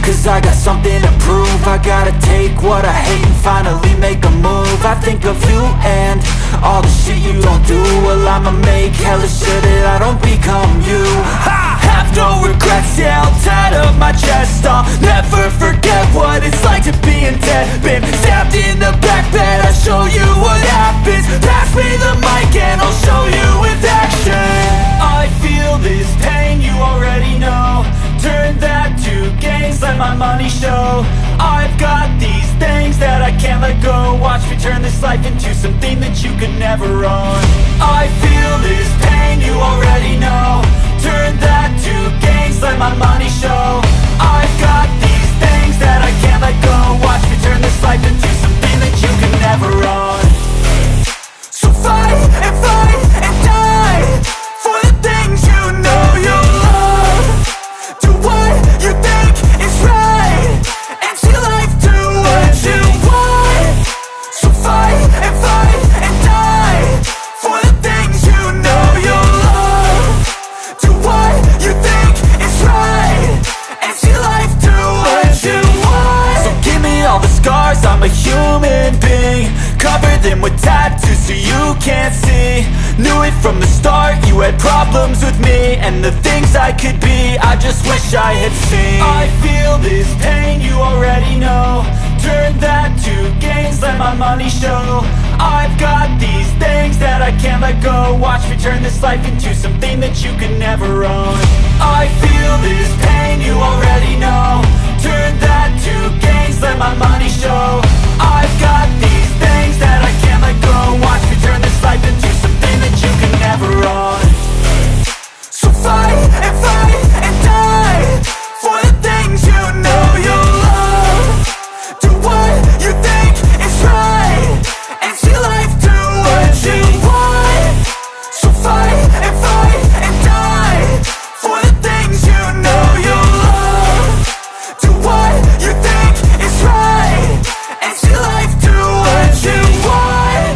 cause I got something to prove. I gotta take what I hate and finally make a move. I think of you and all the shit you don't do. Well, I'ma make hella sure that I don't become you. I have no regrets, yeah, I'll tie up my chest. I'll never forget what it's like to be in debt. Been stabbed in the back bed, I'll show you what happens. Pass me the mic and I'll show you with action. I feel this pain, you already know. Turn that to gains, let my money show. I've got these things that I can't let go. Watch me turn this life into something that you could never own. I feel this pain, you already know. Turn that to gains, let my money show. I've got these things that I can't let go. Watch me turn this life into something that you can never own. So fight and die for the things you know you love. Do what you think is right and see life do what you want. So fight and die for the things you know you love. Do what you think is right and see life do what you want. So give me all the scars, I'm a human being. Cover them with tattoos so you can't see. Knew it from the start, you had problems with me and the things I could be, I just wish I had seen. I feel this pain, you already know. Turn that to gains, let my money show. I've got these things that I can't let go. Watch me turn this life into something that you can never own. I feel this pain, you already know. Turn that to gains, let my money show. I've got these things that I can't let go. Watch me turn this life into something that you can never own. So fight and die for the things you know you love. Do what you think is right and see life do what you want. So fight and die for the things you know you love. Do what you think is right and see life do what you want.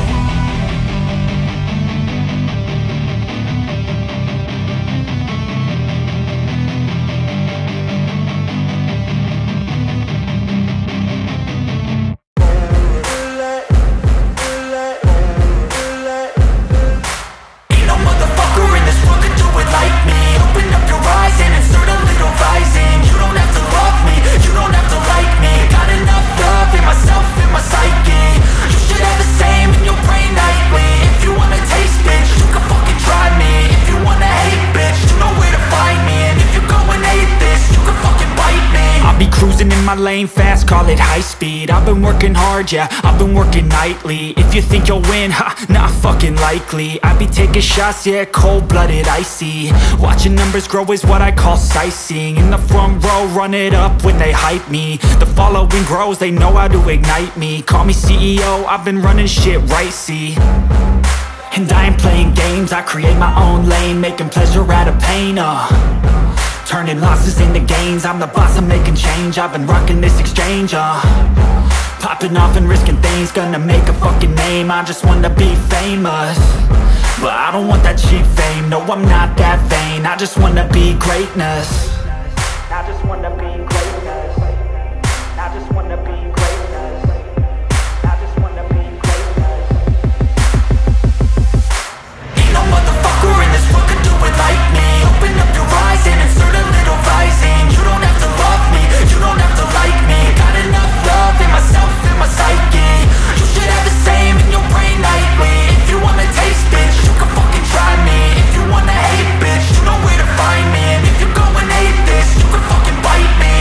Ain't no motherfucker in this world could do it like me. Open up your eyes and insert a little rising. You don't have to love me, you don't have to like me. Got enough love in myself, in my psyche. You should have the same in your brain nightly. If you wanna taste, bitch, you can fucking try me. If you wanna hate, bitch, you know where to find me. And if you go and hate this, you can fucking bite me. I'll be cruising in my lane fast, call it high speed. I've been working hard, yeah, I've been working nightly. If you think you'll win, ha, not fucking likely. I be taking shots, yeah, cold-blooded, icy. Watching numbers grow is what I call sightseeing. In the front row, run it up when they hype me. The following grows, they know how to ignite me. Call me CEO, I've been running shit right, see. And I ain't playing games, I create my own lane. Making pleasure out of pain, turning losses into gains. I'm the boss, I'm making change. I've been rocking this exchange, popping off and risking things. Gonna make a fucking name, I just wanna be famous. But I don't want that cheap fame, no I'm not that vain. I just wanna be greatness. I just wanna be greatness. I just wanna be greatness. I just wanna be greatness. Ain't no motherfucker in this world could do it like me. Open up your eyes and insert a little rising. You don't have to love me, you don't have to like me. Got enough love in myself, in my psyche. You should have the same in your brain nightly. If you wanna taste, bitch, you can fucking try me. If you wanna hate, bitch, you know where to find me. And if you go and hate this, you can fucking bite me.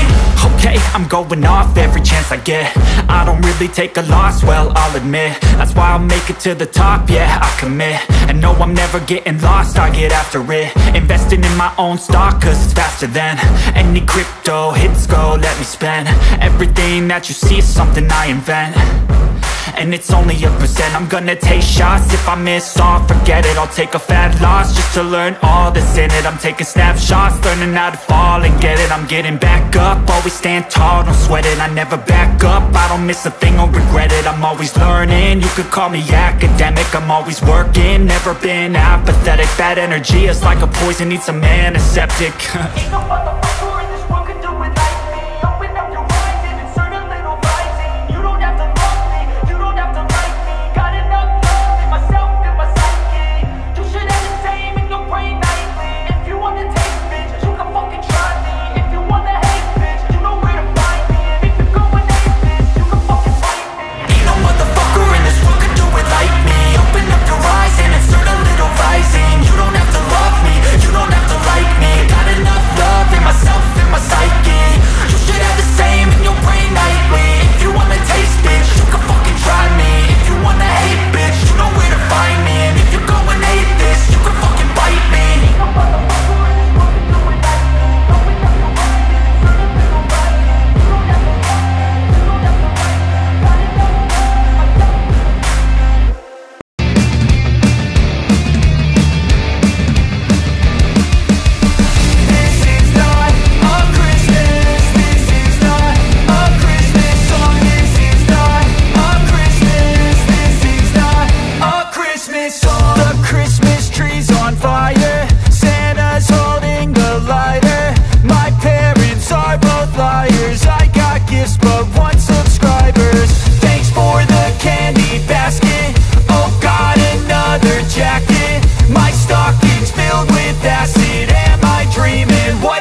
Okay, I'm going off every chance I get. I don't really take a loss, well, I'll admit. That's why I'll make it to the top, yeah, I commit. And no, I'm never getting lost, I get after it. Investing in my own stock, cause it's faster than any crypto hits go, let me spend. Everything that you see is something I invent. And it's only a percent. I'm gonna take shots. If I miss all, forget it. I'll take a fat loss just to learn all that's in it. I'm taking snapshots, learning how to fall and get it. I'm getting back up, always stand tall, don't sweat it. I never back up, I don't miss a thing or regret it. I'm always learning, you could call me academic. I'm always working, never been apathetic. Bad energy is like a poison, needs some antiseptic. Ain't no motherfucker in this world can do it like me. Open up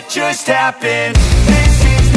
just happened. This is